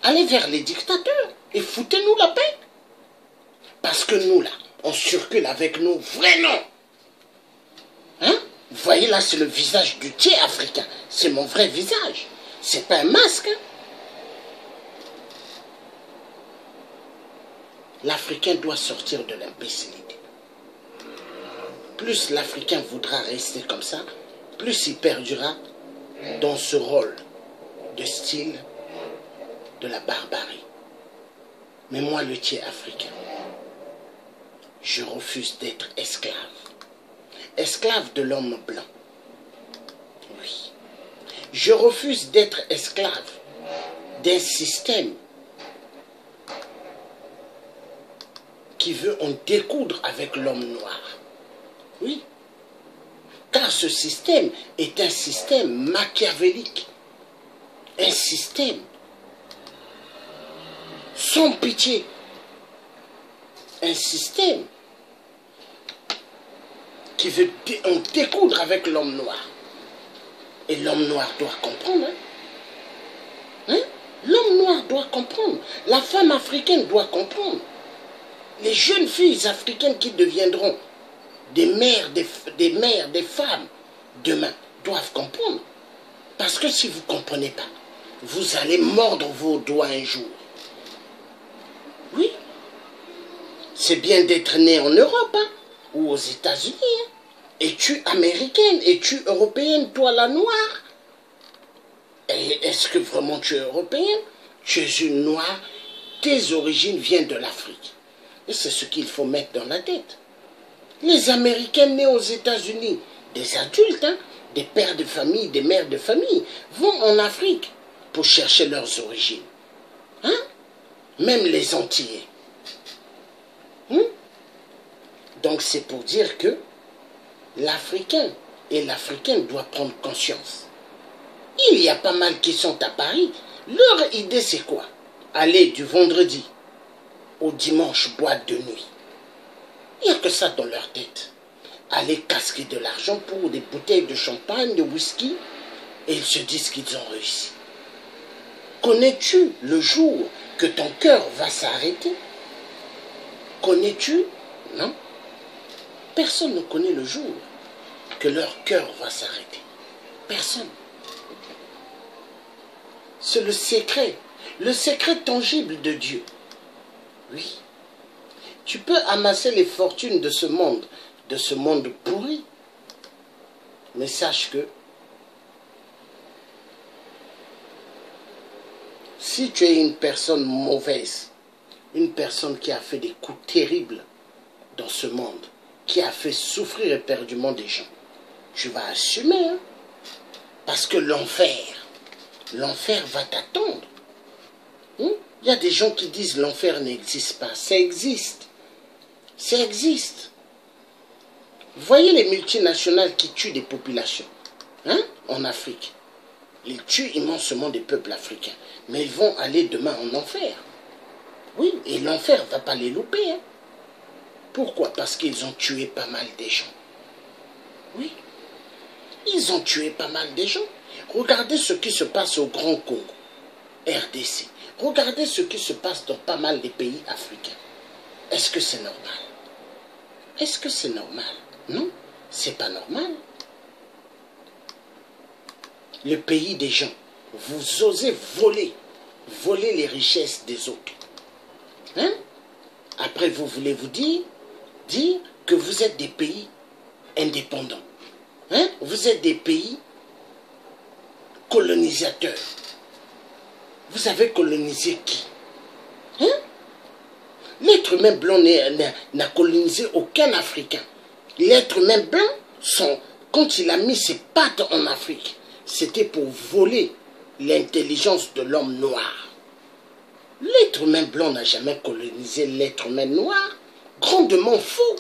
Allez vers les dictateurs et foutez-nous la paix. Parce que nous, là, on circule avec nos vrais noms. Hein? Vous voyez, là, c'est le visage du Thiers africain. C'est mon vrai visage. C'est pas un masque. Hein? L'Africain doit sortir de l'imbécilité. Plus l'Africain voudra rester comme ça, plus il perdura dans ce rôle de style de la barbarie. Mais moi, le Thiers africain, je refuse d'être esclave. Esclave de l'homme blanc. Oui. Je refuse d'être esclave d'un système qui veut en découdre avec l'homme noir. Oui. Car ce système est un système machiavélique. Un système sans pitié. Un système qui veut en découdre avec l'homme noir. Et l'homme noir doit comprendre. Hein? Hein? L'homme noir doit comprendre. La femme africaine doit comprendre. Les jeunes filles africaines qui deviendront des mères, des femmes demain doivent comprendre. Parce que si vous ne comprenez pas, vous allez mordre vos doigts un jour. Oui. C'est bien d'être né en Europe hein, ou aux États-Unis. Hein. Es-tu américaine? Es-tu européenne, toi la noire? Et est-ce que vraiment tu es européenne? Tu es une noire. Tes origines viennent de l'Afrique. Et c'est ce qu'il faut mettre dans la tête. Les Américains nés aux États-Unis, des adultes, hein, des pères de famille, des mères de famille, vont en Afrique pour chercher leurs origines. Hein? Même les Antillais. Hein? Donc c'est pour dire que l'Africain et l'Africaine doivent prendre conscience. Il y a pas mal qui sont à Paris. Leur idée c'est quoi? Aller du vendredi au dimanche boîte de nuit. Il n'y a que ça dans leur tête. Aller casquer de l'argent pour des bouteilles de champagne, de whisky, et ils se disent qu'ils ont réussi. Connais-tu le jour que ton cœur va s'arrêter? Connais-tu? Non. Personne ne connaît le jour que leur cœur va s'arrêter. Personne. C'est le secret tangible de Dieu. Oui. Tu peux amasser les fortunes de ce monde pourri. Mais sache que si tu es une personne mauvaise, une personne qui a fait des coups terribles dans ce monde, qui a fait souffrir éperdument des gens, tu vas assumer. Hein? Parce que l'enfer va t'attendre. Il y a des gens qui disent l'enfer n'existe pas. Ça existe. Ça existe. Vous voyez les multinationales qui tuent des populations hein, en Afrique. Ils tuent immensément des peuples africains. Mais ils vont aller demain en enfer. Oui, et l'enfer ne va pas les louper. Hein. Pourquoi? Parce qu'ils ont tué pas mal des gens. Oui. Ils ont tué pas mal des gens. Regardez ce qui se passe au Grand Congo, RDC. Regardez ce qui se passe dans pas mal des pays africains. Est-ce que c'est normal? Est-ce que c'est normal? Non, c'est pas normal. Le pays des gens, vous osez voler les richesses des autres. Hein? Après, vous voulez vous dire que vous êtes des pays indépendants. Hein? Vous êtes des pays colonisateurs. Vous avez colonisé qui? Hein? L'être humain blanc n'a colonisé aucun Africain. L'être humain blanc, quand il a mis ses pattes en Afrique, c'était pour voler l'intelligence de l'homme noir. L'être humain blanc n'a jamais colonisé l'être humain noir. Grandement faux.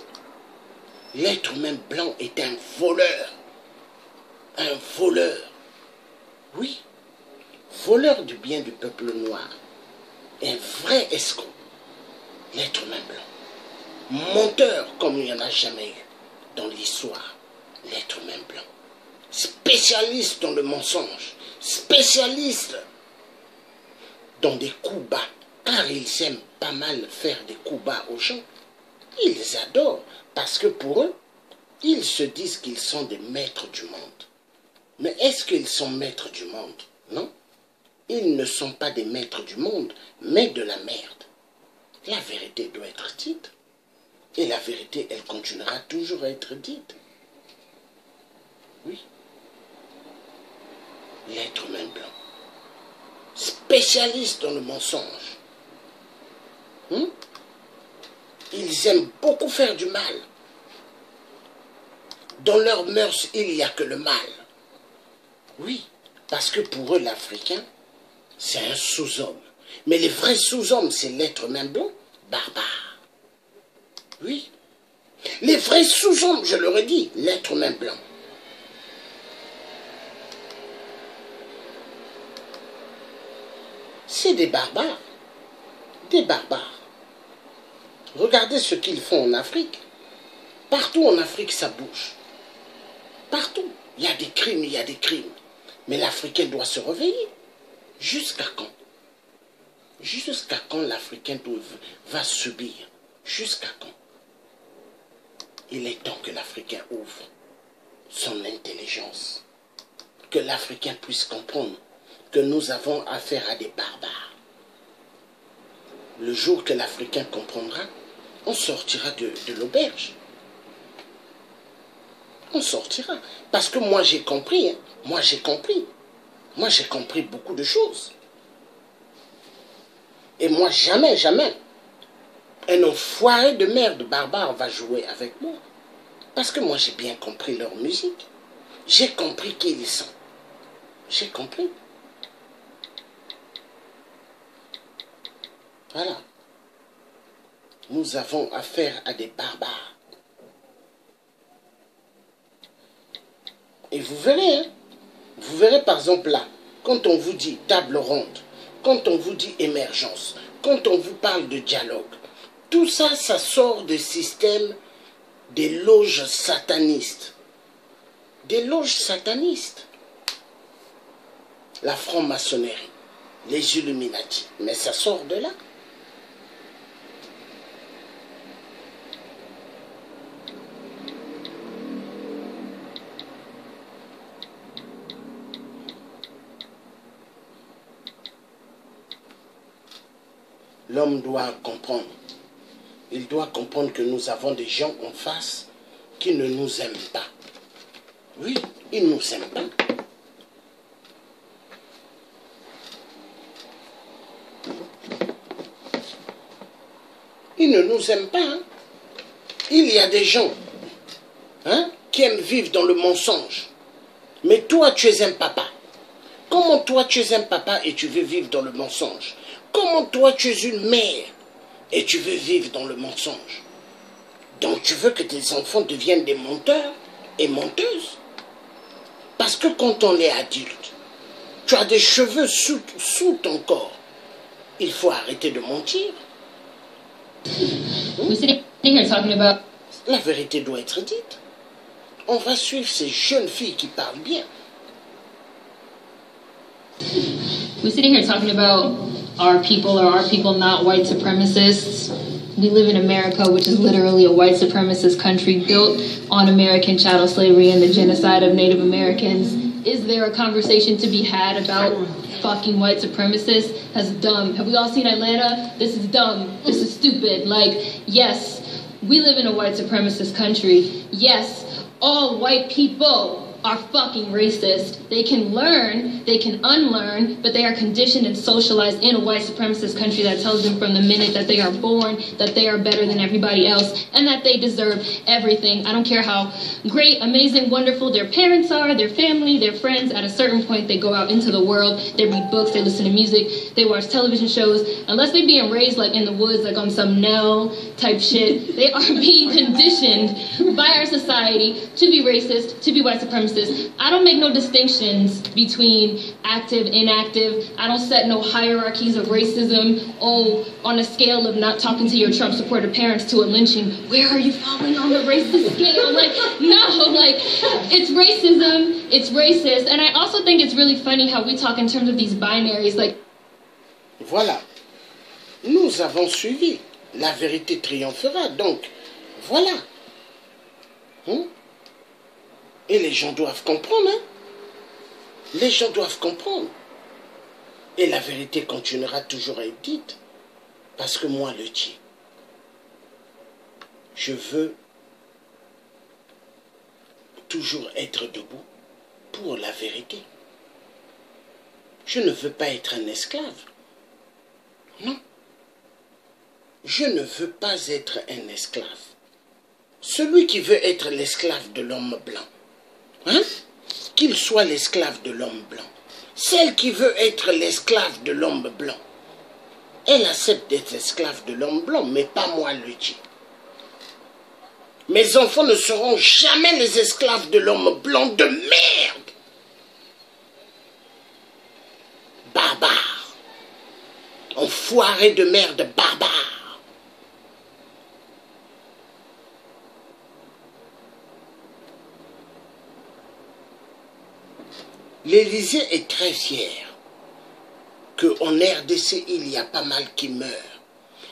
L'être humain blanc est un voleur. Un voleur. Oui. voleur du bien du peuple noir, un vrai escroc, l'être humain blanc, menteur comme il n'y en a jamais eu dans l'histoire, l'être humain blanc, spécialiste dans le mensonge, spécialiste dans des coups bas, car ils aiment pas mal faire des coups bas aux gens. Ils adorent, parce que pour eux, ils se disent qu'ils sont des maîtres du monde. Mais est-ce qu'ils sont maîtres du monde? Non. Ils ne sont pas des maîtres du monde, mais de la merde. La vérité doit être dite. Et la vérité, elle continuera toujours à être dite. Oui. L'être humain blanc. Spécialiste dans le mensonge. Ils aiment beaucoup faire du mal. Dans leurs mœurs, il n'y a que le mal. Oui, parce que pour eux, l'Africain, c'est un sous-homme. Mais les vrais sous-hommes, c'est l'être humain blanc, barbare. Oui. Les vrais sous-hommes, je leur ai dit, l'être humain blanc. C'est des barbares. Des barbares. Regardez ce qu'ils font en Afrique. Partout en Afrique, ça bouge. Partout. Il y a des crimes, il y a des crimes. Mais l'Africain doit se réveiller. Jusqu'à quand? Jusqu'à quand l'Africain va subir? Jusqu'à quand? Il est temps que l'Africain ouvre son intelligence. Que l'Africain puisse comprendre que nous avons affaire à des barbares. Le jour que l'Africain comprendra, on sortira de l'auberge. On sortira. Parce que moi j'ai compris. Hein. Moi j'ai compris. Moi j'ai compris beaucoup de choses. Et moi jamais, jamais, un enfoiré de merde barbare va jouer avec moi. Parce que moi j'ai bien compris leur musique. J'ai compris qui ils sont. J'ai compris. Voilà. Nous avons affaire à des barbares. Et vous verrez, hein, vous verrez par exemple là, quand on vous dit table ronde, quand on vous dit émergence, quand on vous parle de dialogue, tout ça, ça sort du système des loges satanistes. Des loges satanistes. La franc-maçonnerie, les Illuminati, mais ça sort de là. L'homme doit comprendre. Il doit comprendre que nous avons des gens en face qui ne nous aiment pas. Oui, ils ne nous aiment pas. Ils ne nous aiment pas. Hein. Il y a des gens qui aiment vivre dans le mensonge. Mais toi, tu es un papa. Comment toi, tu es un papa et tu veux vivre dans le mensonge? Comment toi, tu es une mère et tu veux vivre dans le mensonge? Donc tu veux que tes enfants deviennent des menteurs et menteuses? Parce que quand on est adulte, tu as des cheveux sous ton corps. Il faut arrêter de mentir. La vérité doit être dite. On va suivre ces jeunes filles qui parlent bien. We're sitting here talking about our people or our people not white supremacists. We live in America, which is literally a white supremacist country built on American chattel slavery and the genocide of Native Americans. Is there a conversation to be had about fucking white supremacists? That's dumb. Have we all seen Atlanta? This is dumb. This is stupid. Like, yes, we live in a white supremacist country. Yes, all white people are fucking racist. They can learn, they can unlearn, but they are conditioned and socialized in a white supremacist country that tells them from the minute that they are born that they are better than everybody else and that they deserve everything. I don't care how great, amazing, wonderful their parents are, their family, their friends. At a certain point, they go out into the world, they read books, they listen to music, they watch television shows. Unless they're being raised like in the woods, like on some Nell type shit, they are being conditioned by our society to be racist, to be white supremacist, supremacists. I don't make no distinctions between active, inactive. I don't set no hierarchies of racism. Oh, on a scale of not talking to your Trump supporter parents to a lynching, where are you falling on the racist scale? Like, no, like, it's racism, it's racist. And I also think it's really funny how we talk in terms of these binaries, like. Voilà. Nous avons suivi. La vérité triomphera. Donc, voilà. Et les gens doivent comprendre. Hein? Les gens doivent comprendre. Et la vérité continuera toujours à être dite. Parce que moi, le Tchi, je veux toujours être debout pour la vérité. Je ne veux pas être un esclave. Non. Je ne veux pas être un esclave. Celui qui veut être l'esclave de l'homme blanc, hein? Qu'il soit l'esclave de l'homme blanc. Celle qui veut être l'esclave de l'homme blanc, elle accepte d'être esclave de l'homme blanc, mais pas moi, le Tchi. Mes enfants ne seront jamais les esclaves de l'homme blanc de merde. Barbare. Enfoiré de merde, barbare. L'Élysée est très fier qu'en RDC, il y a pas mal qui meurent.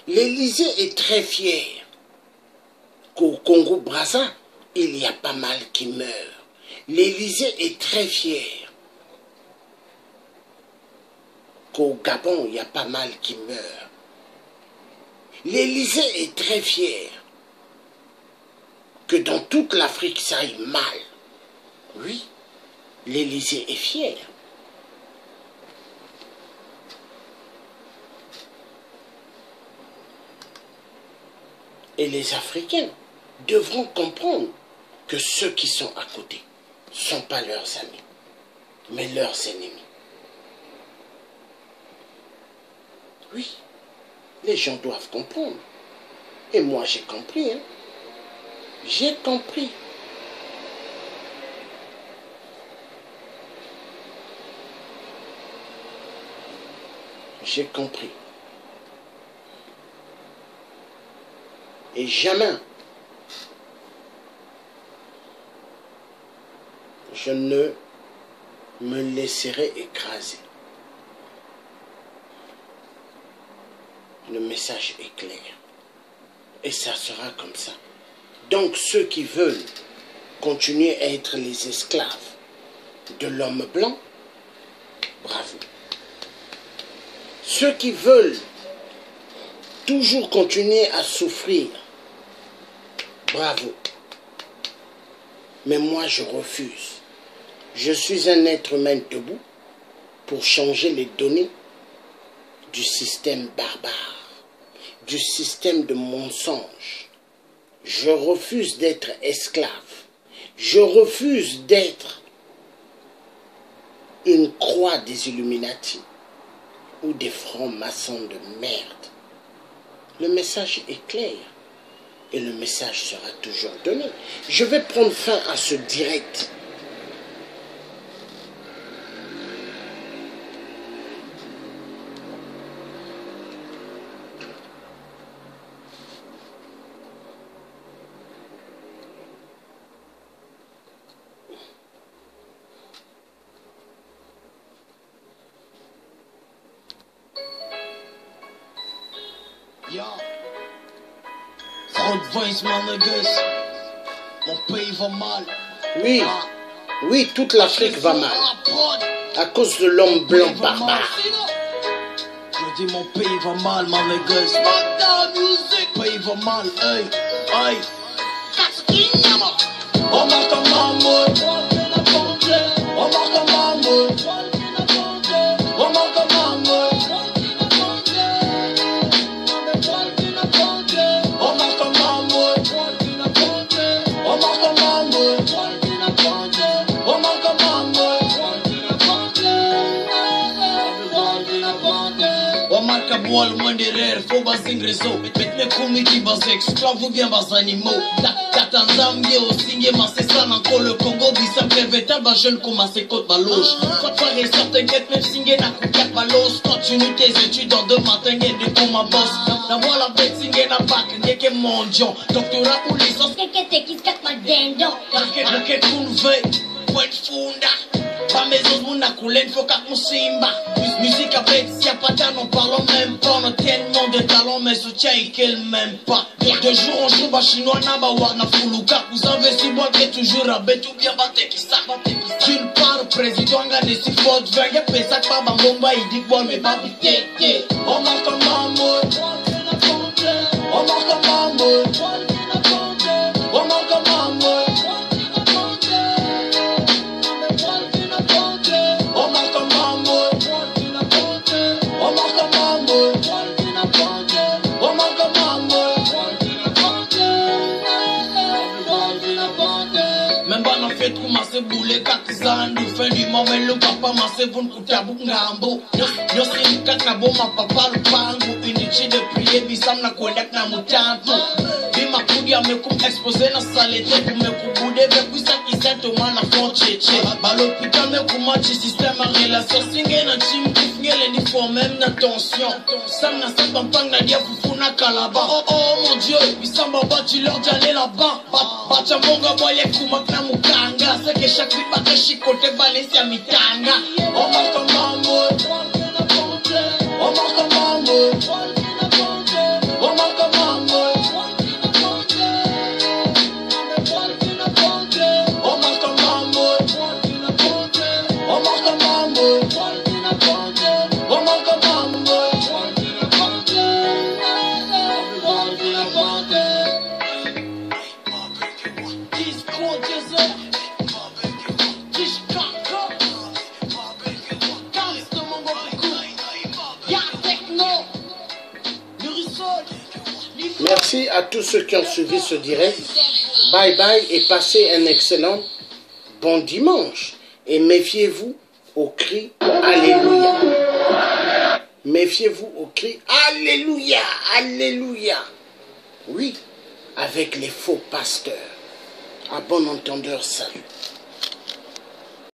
L'Élysée est très fier qu'au Congo-Brazza, il y a pas mal qui meurent. L'Élysée est très fier qu'au Gabon, il y a pas mal qui meurent. L'Élysée est très fier que dans toute l'Afrique, ça aille mal. Oui. L'Élysée est fier. Et les Africains devront comprendre que ceux qui sont à côté ne sont pas leurs amis, mais leurs ennemis. Oui, les gens doivent comprendre. Et moi j'ai compris, hein. J'ai compris. J'ai compris. Et jamais je ne me laisserai écraser. Le message est clair. Et ça sera comme ça. Donc ceux qui veulent continuer à être les esclaves de l'homme blanc, bravo. Ceux qui veulent toujours continuer à souffrir, bravo. Mais moi, je refuse. Je suis un être humain debout pour changer les données du système barbare, du système de mensonge. Je refuse d'être esclave. Je refuse d'être une croix des Illuminati ou des francs-maçons de merde. Le message est clair et le message sera toujours donné. Je vais prendre fin à ce direct. Yo, front voice, mon niggas. Mon pays va mal. Oui, oui, toute l'Afrique va mal. À cause de l'homme blanc barbare. Je dis mon pays va mal, mon niggas. Mon pays va mal, hey, hey. On marque un mamour. On marque un mamour. On marque un mamour. bois le moins d'erreur, faut baser un réseau. Mettre comité basé, esclaves ou bien bas animaux. Tanzambie aussi, c'est ça encore le Congo, Bissau, Préveta, bas jeune comme à ses côtes balouches. Quand tu as sorti, get même singé, n'a qu'un 4 balos. Continue tes études dans 2 matins, et de comme ma boss. D'avoir la bête singé, n'a pas que mon Dion. Doctorat ou licence, que t'es qui se casse ma dindon. Que qu'on veut, point funda. Pas mes autres moun a coulé, faut qu'à mon simba. Musique avec, si y'a pas de on parle même pas. On a tellement de talent, mais soutien il qu'elle même pas. De jour en jour, bah chinois n'a pas war na fuluka. Vous avez si moi qui est toujours à bête ou bien batté qui ça. D'une part, président gagne si fort, y'a pas ça que pas bambomba, il dit quoi, mais pas pité. On marque un mamour, on marque un mamour, on marque un mamour. Commencer bouler 4 ans, nous fin du moment, le papa m'a se bon coup à Bungambo. Yo c'est une carte na bon, ma papa le pango, inutile de prier, bisam na konek na mutanto. Bima kudi ya me kum exposé na salete, pour me kubude, veku sa ki sento man na fon cheche. Balo pita me kumachi système en relation, singe na chim kif ngele ni fond même na tension. Sam na sa pampang na dia fufu na kalaba. Oh mon dieu, bisam baba tu leur d'aller là-bas. Bacha monga boye kumak na mukanga. C'est que chaque vie pas que chicote Valencia mitanga. On marque un mamour, on marque un mamour, on marque un mamour, on marque un mamour, on marque un mamour, on marque un mamour. Merci à tous ceux qui ont suivi ce direct. Bye bye et passez un excellent bon dimanche. Et méfiez-vous au cri Alléluia. Méfiez-vous au cri Alléluia, Alléluia. Oui, avec les faux pasteurs. À bon entendeur, salut.